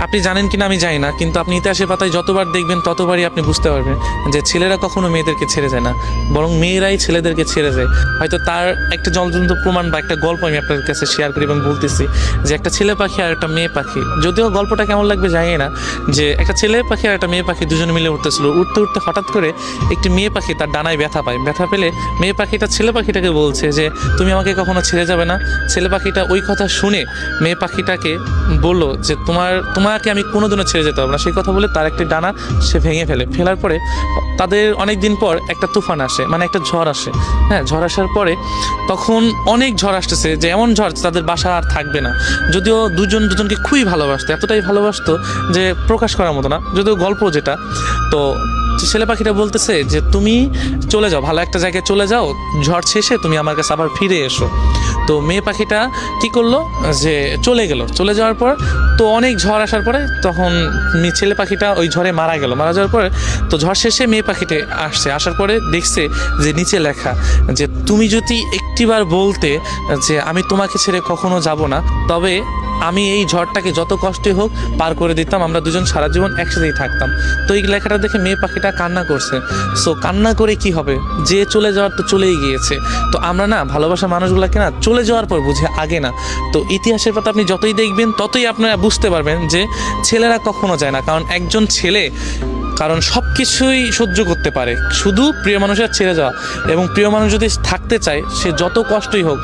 আপনি জানেন কিনা আমি জানি না, কিন্তু আপনি ইতিহাসের পাতায় যতবার দেখবেন ততবারই আপনি বুঝতে পারবেন যে ছেলেরা কখনো মেয়েদেরকে ছেড়ে যায় না, বরং মেয়েরাই ছেলেদেরকে ছেড়ে যায়। হয়তো তার একটা জ্বলন্ত প্রমাণ বা একটা গল্প আমি আপনার কাছে শেয়ার করি এবং বলতেছি যে একটা ছেলে পাখি আর একটা মেয়ে পাখি, যদিও গল্পটা কেমন লাগবে জানি না, যে একটা ছেলে পাখি আর একটা মেয়ে পাখি দুজনে মিলে উঠতেছিল, উঠতে উঠতে হঠাৎ করে একটি মেয়ে পাখি তার ডানায় ব্যথা পায়। ব্যথা পেলে মেয়ে পাখিটা ছেলে পাখিটাকে বলছে যে তুমি আমাকে কখনো ছেড়ে যাবে না। ছেলে পাখিটা ওই কথা শুনে মেয়ে পাখিটাকে বললো যে তোমাকে আমি কোনোদিনও ছেড়ে যেতে পারবো না। সেই কথা বলে তার একটি ডানা সে ভেঙে ফেলার পরে তাদের অনেক দিন পর একটা তুফান আসে, মানে একটা ঝড় আসে। হ্যাঁ, ঝড় আসার পরে তখন অনেক ঝড় আসতেছে, যে এমন ঝড় তাদের বাসা আর থাকবে না। যদিও দুজনকে খুবই ভালোবাসতো, এতটাই ভালোবাসতো যে প্রকাশ করার মতো না, যদিও গল্প যেটা। তো ছেলে পাখিটা বলতেছে যে তুমি চলে যাও, ভালো একটা জায়গায় চলে যাও, ঝড় শেষে তুমি আমার কাছে আবার ফিরে এসো। তো মেয়ে পাখিটা কি করলো, যে চলে যাওয়ার পর তো অনেক ঝড় আসার পরে তখন ছেলে পাখিটা ওই ঝড়ে মারা যাওয়ার পরে তো ঝড় শেষে মেয়ে পাখিটা আসার পরে দেখছে যে নিচে লেখা যে তুমি যদি একটিবার বলতে যে আমি তোমাকে ছেড়ে কখনো যাব না, তবে আমি এই ঝড়টাকে যত কষ্টই হোক পার করে দিতাম, আমরা দুজন সারা জীবন একসাথেই থাকতাম। তো এই লেখাটা দেখে মেয়ে পাখিটা কান্না করছে। সো কান্না করে কি হবে, যে চলে যাওয়ার তো চলেই গিয়েছে। তো আমরা না ভালোবাসা মানুষগুলোকে না চলে যাওয়ার পর বুঝে, আগে না। তো ইতিহাসের পাতা আপনি যতই দেখবেন ততই আপনারা বুঝতে পারবেন যে ছেলেরা কখনো যায় না, কারণ একজন ছেলে সব কিছুই সহ্য করতে পারে, শুধু প্রিয় মানুষের ছেড়ে যাওয়া। এবং প্রিয় মানুষ যদি থাকতে চায়, সে যত কষ্টই হোক